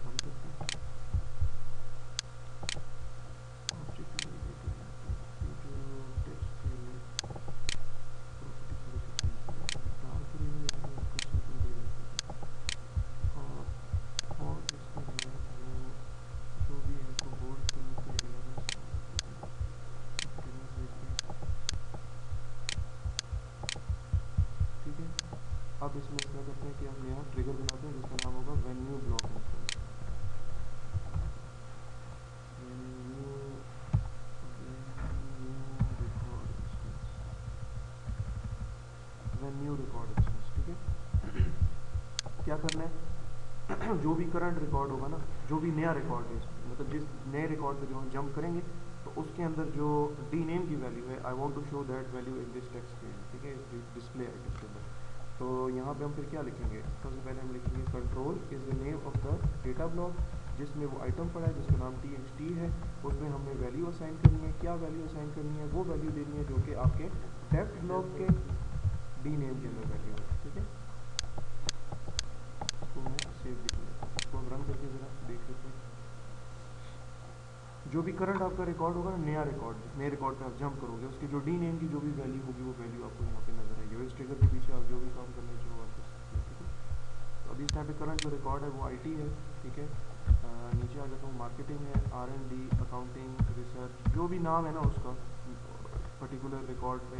Speaker 1: बंद करते हैं, ऑब्जेक्ट ये जो टेक्स्ट फील्ड है प्रॉपर्टी थोड़ी सी चेंज कर देते हैं, डार्क रहेगा यानी उसका सिंपल दे देते हैं। और इसका जो है वो जो भी है इसको बोल्ड कर लेते हैं 11 कैनवस देखते हैं, ठीक है। अब इसमें क्या करते हैं कि हम नया ट्रिगर बनाते हैं जिसका नाम होगा when new block instance. When new record instance, when new record instance, ठीक है। क्या करना है जो भी करंट रिकॉर्ड होगा ना, जो भी नया रिकॉर्ड है मतलब जिस नए रिकॉर्ड पे जो हम जंप करेंगे तो उसके अंदर जो डी नेम की वैल्यू है, I want to show that value in this text field, ठीक है, इस डिस्प्ले आइटम के अंदर। तो यहाँ पे हम फिर क्या लिखेंगे, सबसे पहले हम लिखेंगे control is the name of the data block, जिसमें वो आइटम पड़ा है जिसका नाम txt है, उसमें हमने वैल्यू असाइन करनी है। क्या वैल्यू असाइन करनी है, वो वैल्यू देनी है जो कि आपके डेप्थ ब्लॉक के डी नेम के अंदर वैल्यू है, ठीक है। इसको मैं सेव भी कर लेता हूँ, इसको हम रन करके ज़रा देख लेते हैं। जो भी करंट आपका रिकॉर्ड होगा ना, नया रिकॉर्ड, जिस नए रिकॉर्ड पे आप जंप करोगे उसकी जो डी नेम की जो भी वैल्यू होगी वो वैल्यू आपको यहाँ पे नजर आएगी, और इस ट्रिगर के पीछे आप जो भी काम करने चाहो आप कर सकते हो, ठीक है। तो अभी इस टाइम पे करंट जो रिकॉर्ड है वो आईटी है, ठीक है। नीचे आ जाता हूँ, मार्केटिंग है, आर&डी, अकाउंटिंग, रिसर्च, जो भी नाम है ना उसका पर्टिकुलर रिकॉर्ड पे।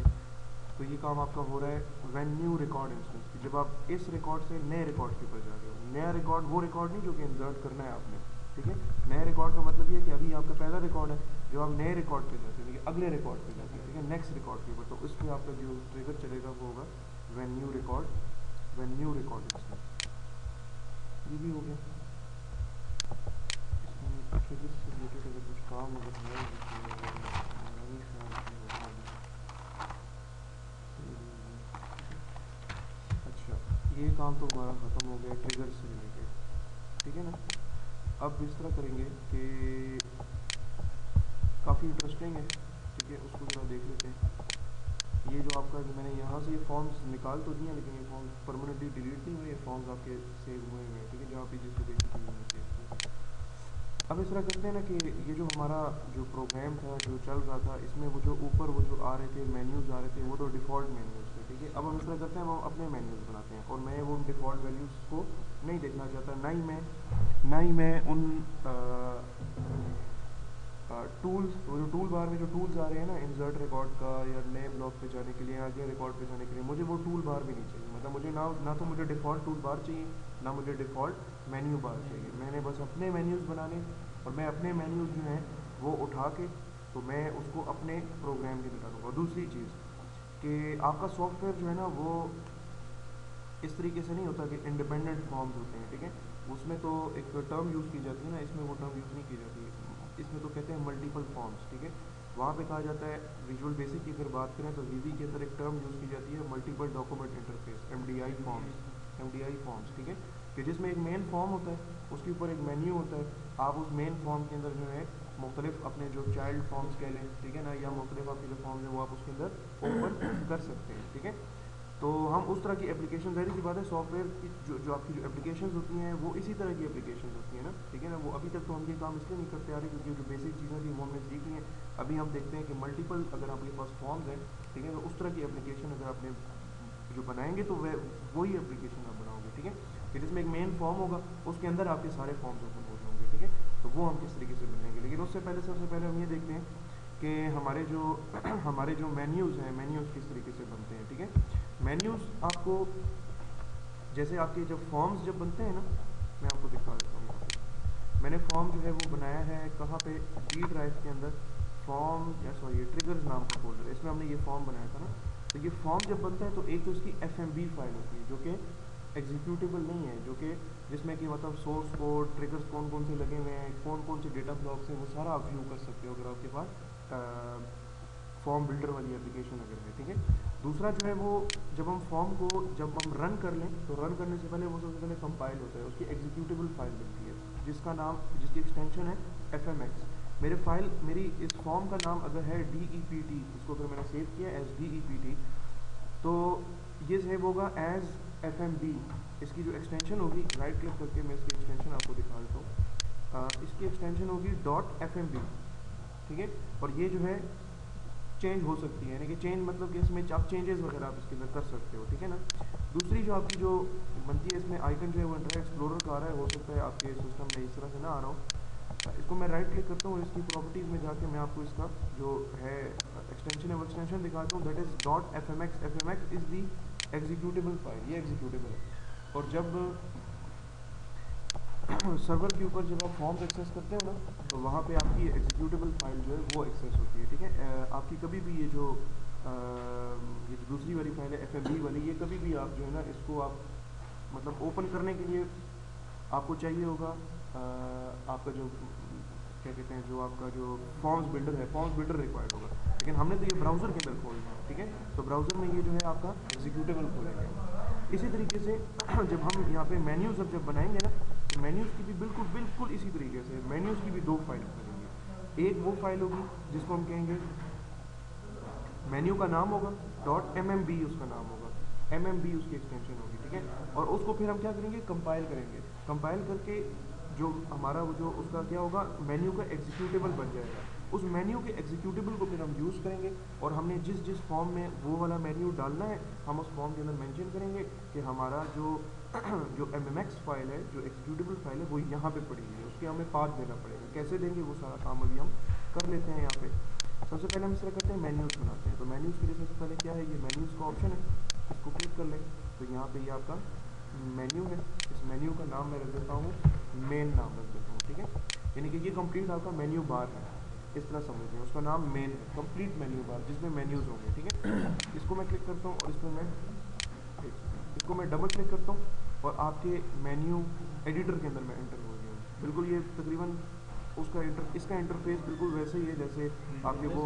Speaker 1: तो ये काम आपका हो रहा है व्हेन न्यू रिकॉर्ड इंस्टेंस, जब आप इस रिकॉर्ड से नए रिकॉर्ड के ऊपर जा रहे हो। नया रिकॉर्ड वो रिकॉर्ड नहीं जो कि इंसर्ट करना है आपने, ठीक है। नए रिकॉर्ड का मतलब ये है कि अभी आपका पहला रिकॉर्ड है, जो आप नए रिकॉर्ड पे जाते हैं, अगले रिकॉर्ड पे जाते हैं, ठीक है, नेक्स्ट रिकॉर्ड के ऊपर। तो उस पर आपका जो ट्रिगर चलेगा वो होगा when new record, when new record instance. ये भी हो गया। इसमें ट्रिगर से रिलेटेड अगर कुछ काम अगर है अच्छा, ये काम तो हमारा ख़त्म हो गया ट्रिगर से रिलेटेड, ठीक है ना। अब इस तरह करेंगे कि काफ़ी इंटरेस्टिंग है, ठीक है, उसको ज़रा देख लेते हैं। ये जो आपका जो मैंने यहाँ से ये फॉर्म्स निकाल तो दिए, लेकिन ये फॉर्म्स परमानेंटली डिलीट नहीं हुए, ये फॉर्म्स आपके सेव हुए हैं, ठीक है, जहाँ पे जिस लोकेशन पे मैंने सेव किया। अब इस तरह करते हैं ना कि ये जो हमारा जो प्रोग्राम था जो चल रहा था, इसमें वो जो ऊपर वो जो आ रहे थे मेन्यूज़ आ रहे थे वो तो डिफ़ॉल्ट मेन्यूज़ थे, ठीक है। अब हम इस तरह करते हैं, हम अपने मेन्यूज़ बनाते हैं, और मैं वो डिफ़ॉल्ट वैल्यूज़ को नहीं देखना चाहता, ना ही मैं उन टूल्स, वो जो टूल बार में जो टूल्स आ रहे हैं ना इंसर्ट रिकॉर्ड का या नए ब्लॉक पे जाने के लिए, आगे रिकॉर्ड पे जाने के लिए, मुझे वो टूल बार भी नहीं चाहिए। मतलब मुझे ना तो मुझे डिफ़ॉल्ट टूल बार चाहिए, ना मुझे डिफ़ॉल्ट मेन्यू बार चाहिए। मैंने बस अपने मेन्यूज़ बनाने, और मैं अपने मेन्यूज़ जो हैं वो उठा के तो मैं उसको अपने प्रोग्राम के अंदर डालूँगा। दूसरी चीज़ कि आपका सॉफ्टवेयर जो है ना वो इस तरीके से नहीं होता कि इंडिपेंडेंट फॉर्म्स होते हैं, ठीक है। उसमें तो एक टर्म यूज़ की जाती है ना, इसमें वो टर्म यूज़ नहीं की जाती, इसमें तो कहते हैं मल्टीपल फॉर्म्स, ठीक है। वहाँ पे कहा जाता है विजुअल बेसिक की अगर बात करें तो वीबी के अंदर एक टर्म यूज़ की जाती है multiple document interface, MDI forms, ठीक है, कि जिसमें एक मेन फॉर्म होता है, उसके ऊपर एक मेन्यू होता है। आप उस मेन फॉर्म के अंदर जो है मुख्तलिफ अपने जो चाइल्ड फॉर्म्स कह लें, ठीक है ना, या मुख्तलिफ आपके जो फॉर्म्स हैं वो आप उसके अंदर ओपन कर सकते हैं, ठीक है। तो हम उस तरह की एप्लीकेशन, ज़ाहिर सी बात है सॉफ्टवेयर की जो आपकी जो एप्लीकेशन होती हैं वो इसी तरह की एप्लीकेशन होती हैं ना, ठीक है ना। वो अभी तक तो हम ये काम इसलिए नहीं करते आ रहे क्योंकि जो बेसिक चीज़ें थी वो हमने सीख ली हैं। अभी हम देखते हैं कि मल्टीपल अगर आपके पास फॉर्म्स हैं, ठीक है, तो उस तरह की एप्लीकेशन अगर आपने जो बनाएंगे तो वह वही एप्लीकेशन आप बनाओगे, ठीक है, कि जिसमें एक मेन फॉर्म होगा, उसके अंदर आपके सारे फॉर्म्स ओपन हो जाएंगे, ठीक है। तो वो हम किस तरीके से बनाएंगे, लेकिन उससे पहले सबसे पहले हम ये देखते हैं कि हमारे जो हमारे जो मेन्यूज़ हैं, मेन्यूज़ किस तरीके से बनते हैं, ठीक है। मेन्यूज़ आपको जैसे आपके जब फॉर्म्स जब बनते हैं ना, मैं आपको दिखा देता हूँ यहाँ पे। मैंने फॉर्म जो है वो बनाया है कहाँ पे, डी ड्राइव के अंदर फॉर्म या सॉरी ये ट्रिगर्स नाम का फोल्डर है, इसमें हमने ये फॉर्म बनाया था ना। तो ये फॉर्म जब बनता है तो एक तो इसकी FMB फाइल होती है जो कि एग्जीक्यूटेबल नहीं है, जो कि जिसमें कि मतलब सोर्स कोड, ट्रिगर्स कौन कौन से लगे हुए हैं, कौन कौन से डेटा ब्लॉक्स हैं, वो सारा आप व्यू कर सकते हो अगर आपके पास फॉर्म बिल्डर वाली एप्लीकेशन अगर है, ठीक है। दूसरा जो है वो जब हम फॉर्म को जब हम रन कर लें तो रन करने से पहले वो सबसे पहले कंपाइल होता है, उसकी एग्जीक्यूटेबल फाइल बनती है जिसका नाम, जिसकी एक्सटेंशन है FMX। मेरी इस फॉर्म का नाम अगर है DEPT, इसको अगर मैंने सेव किया एज DEPT, तो ये सेव होगा एज FMB। इसकी जो एक्सटेंशन होगी, राइट क्लिक करके मैं इसकी एक्सटेंशन आपको दिखा देता हूँ। इसकी एक्सटेंशन होगी .FMB, ठीक है। और ये जो है चेंज हो सकती है, यानी कि चेंज मतलब कि इसमें आप चेंजेस वगैरह आप इसके अंदर कर सकते हो, ठीक है ना। दूसरी जो आपकी जो बनती है इसमें आइकन जो है वो इंटरनेट एक्सप्लोरर का आ रहा है, हो सकता है आपके सिस्टम में इस तरह से ना आ रहा हो। इसको मैं राइट क्लिक करता हूँ, इसकी प्रॉपर्टीज़ में जाके मैं आपको इसका जो है एक्सटेंशन है वो एक्सटेंशन दिखाता हूँ, that is .fmx। FMX is the executable file, ये एग्जीक्यूटेबल है। और जब सर्वर के ऊपर जब आप फॉर्म्स एक्सेस करते हो ना, तो वहाँ पे आपकी एग्जीक्यूटेबल फाइल जो है वो एक्सेस होती है, ठीक है। आपकी कभी भी ये जो दूसरी वाली फाइल है FMB वाली, ये कभी भी आप जो है ना इसको आप मतलब ओपन करने के लिए आपको चाहिए होगा आपका जो क्या कहते हैं, जो आपका जो फॉर्म्स बिल्डर है, फॉर्म्स बिल्डर रिक्वायर्ड होगा। लेकिन हमने तो ये ब्राउज़र के अंदर खोलना है, ठीक है, तो ब्राउज़र में ये जो है आपका एग्जीक्यूटेबल खोलेंगे। इसी तरीके से जब हम यहाँ पे मेन्यूज़ जब बनाएंगे ना, तो मेन्यूज़ की भी बिल्कुल बिल्कुल इसी तरीके से मेन्यूज़ की भी दो फाइल बनेंगी। एक वो फाइल होगी जिसको हम कहेंगे, मेन्यू का नाम होगा .mmb, उसका नाम होगा MMB, उसकी एक्सटेंशन होगी, ठीक है। और उसको फिर हम क्या करेंगे, कंपाइल करेंगे। कंपाइल करके जो हमारा वो जो उसका क्या होगा, मेन्यू का एग्जीक्यूटेबल बन जाएगा। उस मेन्यू के एग्जीक्यूटेबल को फिर हम यूज़ करेंगे और हमने जिस जिस फॉर्म में वो वाला मेन्यू डालना है, हम उस फॉर्म के अंदर मेंशन करेंगे कि हमारा जो जो MMX फाइल है, जो एग्जीक्यूटेबल फाइल है, वो यहाँ पे पड़ी हुई है, उसके हमें पाथ देना पड़ेगा। कैसे देंगे वो सारा काम अभी हम कर लेते हैं। यहाँ पे सबसे पहले हम इस तरह करते हैं, मेन्यूज़ बनाते हैं। तो मेन्यूज़ के लिए सबसे पहले क्या है, ये मेन्यूज़ का ऑप्शन है, इसको क्लिक कर लें तो यहाँ पे ये आपका मेन्यू है। इस मेन्यू का नाम मैं रख देता हूँ, मेन नाम रख देता हूँ, ठीक है। यानी कि ये कंप्लीट आपका मेन्यू बार है, इस तरह समझ लें, उसका नाम मेन है, कंप्लीट मेन्यू बार जिसमें मेन्यूज़ होंगे, ठीक है। इसको मैं क्लिक करता हूँ और इसको मैं डबल क्लिक करता हूँ और आपके मेन्यू एडिटर के अंदर मैं एंटर हो गया हूँ। बिल्कुल ये तकरीबन इसका इंटरफेस बिल्कुल वैसे ही है जैसे आपके वो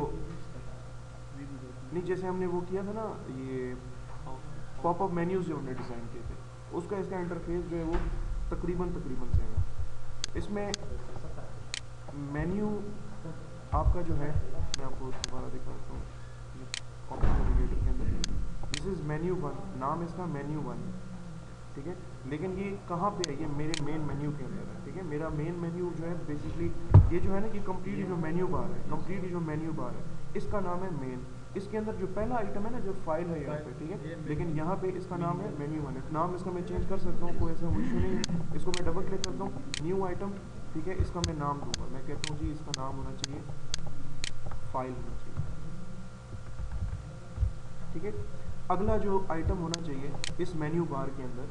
Speaker 1: नहीं, जैसे हमने वो किया था ना, ये पॉपअप मेन्यूज़ जो हमने डिज़ाइन किए थे, उसका इसका इंटरफेस जो है वो तकरीबन तकरीबन सेम है। इसमें मेन्यू आपका जो है, मैं आपको दोबारा दिखाता हूँ ऑप्शन एडिटर के अंदर, दिस इज़ मेन्यू 1, नाम इसका मेन्यू 1, ठीक है। लेकिन ये कहाँ पे है, ये मेरे मेन मेन्यू के अंदर है, ठीक है। मेरा मेन मेन्यू जो है बेसिकली ये जो है ना कि कंप्लीट जो मेन्यू बार है, कंप्लीट जो मेन्यू बार है, इसका नाम है मेन। इसके अंदर जो पहला आइटम है ना, जो फाइल है यहाँ पे, ठीक है, लेकिन यहाँ पे इसका नाम है मेन्यू 1। नाम इसका मैं चेंज कर सकता हूँ, कोई ऐसा इशू नहीं है। इसको मैं डबल क्लिक करता हूँ, न्यू आइटम, ठीक है, इसका मैं नाम दूंगा, मैं कहता हूँ जी इसका नाम होना चाहिए फाइल होना चाहिए, ठीक है। अगला जो आइटम होना चाहिए इस मेन्यू बार के अंदर,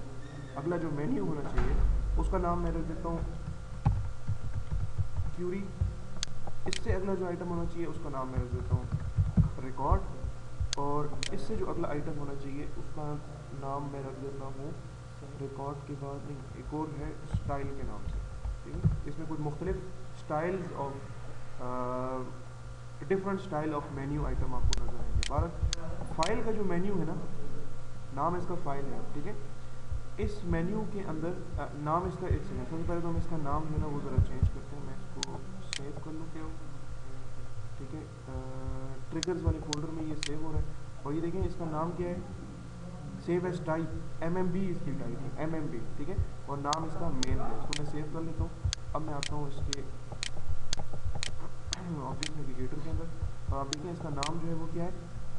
Speaker 1: अगला जो मेन्यू होना चाहिए उसका नाम मैं रख देता हूँ क्यूरी। इससे अगला जो आइटम होना चाहिए उसका नाम मैं रख देता हूँ रिकॉर्ड। और इससे जो अगला आइटम होना चाहिए उसका नाम मैं रख देता हूँ रिकॉर्ड के बाद नहीं, एक और है स्टाइल के नाम से, ठीक है। इसमें कुछ मुख्तलिफ styles of different style of menu item आपको नजर आएंगे। भारत फाइल का जो मेन्यू है ना, नाम इसका फाइल है, ठीक है। इस मेन्यू के अंदर नाम इसका, एक सेकेंड, सबसे पहले तो हम इसका नाम जो है ना वो ज़रा चेंज करते हैं। मैं इसको सेव कर लूँ क्या, ठीक है। ट्रिगर्स वाले फोल्डर में ये सेव हो रहा है। और ये देखें इसका नाम क्या है, सेव एज टाइप MMB इसकी टाइप है, MMB, ठीक है। और नाम इसका मेन है। इसको मैं सेव कर लेता हूँ। अब मैं आता हूँ इसके ऑब्जेक्ट नेविगेटर के अंदर, और आप देखें इसका नाम जो है वो क्या है,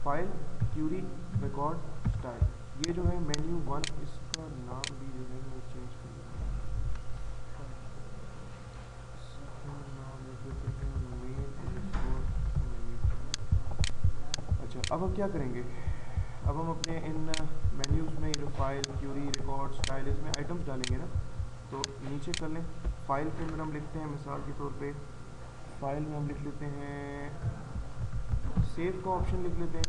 Speaker 1: फाइल क्यूरी रिकॉर्ड स्टाइल। ये जो है मेन्यू 1, इसका नाम भी जो है मैं चेंज कर लेता हूँ। इसका नाम लिख देते हैं मेन। अच्छा, अब हम क्या करेंगे, अब हम अपने इन मेन्यूज़ में जो फाइल क्यूरी रिकॉर्ड स्टाइल इसमें आइटम्स डालेंगे ना, तो नीचे कर लें। फाइल के अंदर हम लिखते हैं मिसाल के तौर पे, फाइल में हम लिख लेते हैं सेव का ऑप्शन लिख लेते हैं।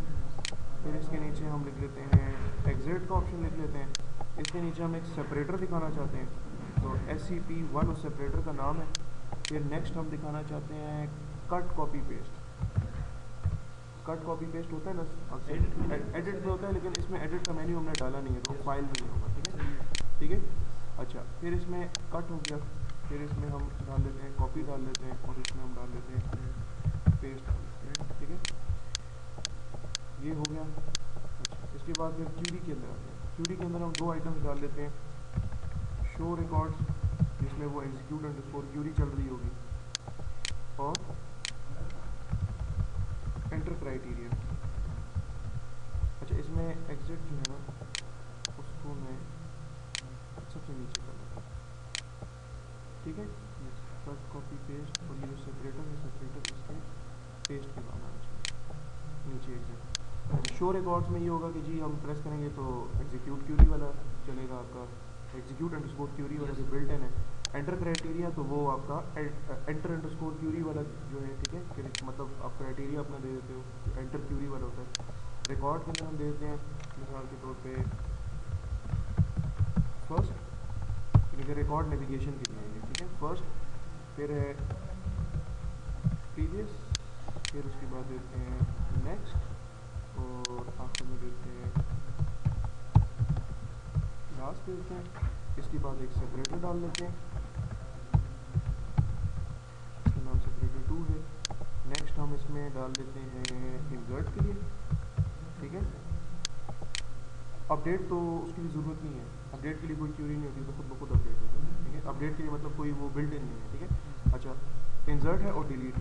Speaker 1: फिर इसके नीचे हम लिख लेते हैं एग्जिट का ऑप्शन लिख लेते हैं। इसके नीचे हम एक सेपरेटर दिखाना चाहते हैं, तो SCP1 उस सेपरेटर का नाम है। फिर नेक्स्ट हम दिखाना चाहते हैं cut copy paste. Cut copy paste होता है ना अक्सर, एडिट में होता है, लेकिन इसमें एडिट का मेन्यू हमने डाला नहीं है, तो फाइल में नहीं होगा, ठीक है, ठीक है। अच्छा, फिर इसमें कट हो गया। फिर इसमें हम डाल लेते हैं कॉपी डाल लेते हैं, और इसमें हम डाल लेते हैं पेस्ट डाल लेते हैं, ठीक है। ये हो गया। अच्छा, इसके बाद फिर क्यूरी के अंदर आते हैं। क्यूरी के अंदर हम दो आइटम्स डाल लेते हैं, शो रिकॉर्ड्स, जिसमें वो एग्जीक्यूट अंडरस्कोर क्यूरी चल रही होगी, और एंटर क्राइटेरिया। अच्छा, इसमें एग्जिट जो है ना उसको मैं सबसे नीचे कर लेता हूँ, ठीक है। कट कॉपी पेस्ट, और ये जो सेपरेटर है, सेपरेटर इसके पेस्ट के बाद आना चाहिए नीचे एग्जिट। अच्छा, शो रिकॉर्ड्स में ये होगा कि जी हम प्रेस करेंगे तो एग्जीक्यूट क्यूरी वाला चलेगा आपका, एग्जीक्यूट अंडरस्कोर क्यूरी वाला जो बिल्ट इन है। एंटर क्राइटेरिया तो वो आपका एंटर अंडरस्कोर क्यूरी वाला जो है, ठीक है, कि मतलब आप क्राइटेरिया अपना दे देते हो, एंटर क्यूरी वाला होता है। रिकॉर्ड के अंदर हम दे देते हैं मिसाल के तौर पे फर्स्ट, यानी कि रिकॉर्ड नेविगेशन के लिए, ठीक है, फर्स्ट। फिर है प्रीवियस, फिर उसके बाद देते हैं नेक्स्ट, और आखिर में देते हैं लास्ट देते हैं। इसके बाद एक सेपरेटर डाल लेते हैं, इसका नाम सेपरेटर 2 है। नेक्स्ट हम इसमें डाल देते हैं इंसर्ट के लिए, ठीक है। अपडेट तो उसकी भी ज़रूरत नहीं है, अपडेट के लिए कोई क्यूरी नहीं होती, तो खुद ब खुद अपडेट होता है, ठीक है। अपडेट के लिए मतलब कोई वो बिल्ट इन नहीं है, ठीक है। अच्छा, इंसर्ट है और डिलीट,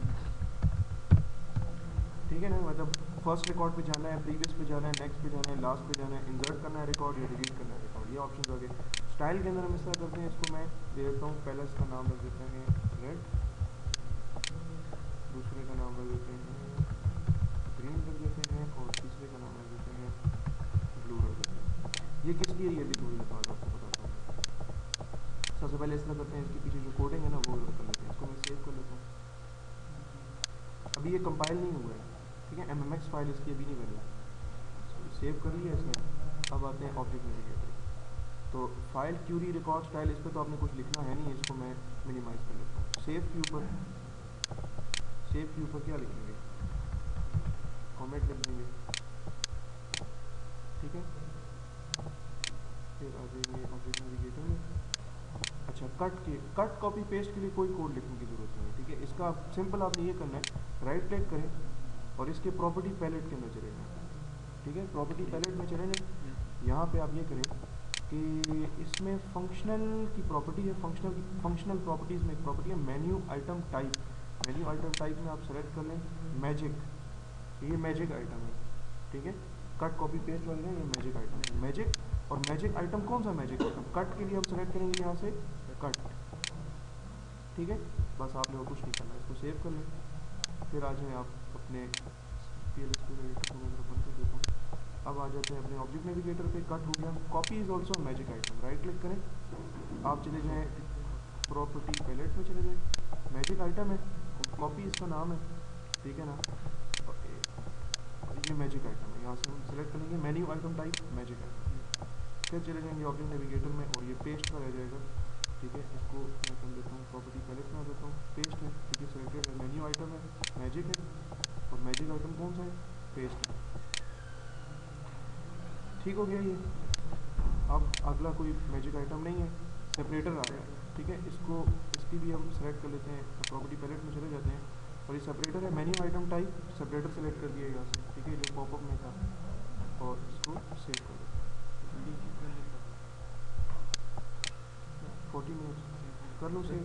Speaker 1: ठीक है ना, मतलब फर्स्ट रिकॉर्ड पे जाना है, प्रीवियस पे जाना है, नेक्स्ट पे जाना है, लास्ट पे जाना है, इंसर्ट करना है रिकॉर्ड या डिलीट करना है रिकॉर्ड, ये ऑप्शन आ गए। स्टाइल के अंदर हम इस तरह करते हैं, इसको मैं दे देता हूँ, पहले इसका नाम रख देते हैं रेड, दूसरे का नाम रख देते हैं ग्रीन रख देते हैं, और तीसरे का नाम रख देते हैं ब्लू रख देते हैं। ये किस लिए, ये भी थोड़ी देर बाद आपको बताता हूँ। सबसे पहले इस तरह करते हैं, इसके पीछे जो कोडिंग है ना वो कर लेते हैं। इसको मैं सेव कर लेता हूँ। अभी ये कंपाइल नहीं हुआ है, ठीक है, MMX फाइल इसकी अभी नहीं बनी, सेव कर लिया इसने। अब आते हैं ऑब्जेक्ट नेविगेटर, तो फाइल क्यूरी रिकॉर्ड स्टाइल, इस पर तो आपने कुछ लिखना है नहीं, इसको मैं मिनिमाइज कर लेता हूँ। सेव के ऊपर, सेव के ऊपर क्या लिखेंगे, कमेंट लिख देंगे, ठीक है। फिर आ जाएंगे ऑब्जेक्ट नेविगेटर में। अच्छा, कट कॉपी पेस्ट के लिए कोई कोड लिखने की ज़रूरत नहीं है, ठीक है। इसका सिंपल आपने ये करना है, राइट क्लिक करें और इसके प्रॉपर्टी पैलेट के अंदर चले जाएं, ठीक है। प्रॉपर्टी पैलेट में चले जाएं, यहाँ पे आप ये करें कि इसमें फंक्शनल की प्रॉपर्टी है, फंक्शनल प्रॉपर्टीज़ में एक प्रॉपर्टी है menu item type. Menu item type में आप सेलेक्ट कर लें मैजिक, ये मैजिक आइटम है, ठीक है। कट कॉपी पेस्ट वाले ये मैजिक आइटम है, मैजिक। और मैजिक आइटम कौन सा मैजिक आइटम, कट के लिए हम सेलेक्ट करेंगे यहाँ से कट, ठीक है। बस आपने और कुछ नहीं करना, इसको सेव कर लें। फिर आ जाएँ आप अपने PLSQ एडिटर को मैं बंद कर देता हूँ। अब आ जाते हैं अपने ऑब्जेक्ट नेविगेटर पे, कट हो गया। Copy is also magic item, right click करें, आप चले जाएँ प्रॉपर्टी पैलेट में चले जाएँ, मैजिक आइटम है, कॉपी इसका नाम है, ठीक है ना। ये मैजिक आइटम है, यहाँ से हम सेलेक्ट करेंगे menu item type magic item. फिर चले जाएंगे ऑब्जेक्ट नेविगेटर में, और ये पेस्ट का रह जाएगा, ठीक है। इसको मैं कर देता हूँ प्रॉपर्टी पैलेट में आ जाता हूँ, पेस्ट है, ठीक है, सेलेक्टेड है, मेन्यू आइटम है, मैजिक है। ऑप्शन कौन सा है, पेस्ट। ठीक हो गया ये। अब अगला कोई मैजिक आइटम नहीं है, सेपरेटर आ गया, ठीक है। इसकी भी हम सेलेक्ट कर लेते हैं, प्रॉपर्टी पैलेट में चले जाते हैं और ये सेपरेटर है, menu item type separator select कर दिया यहाँ से, ठीक है, जो पॉपअप में था, और इसको सेव कर देते हैं। 40 मिनट्स कर लो सेव।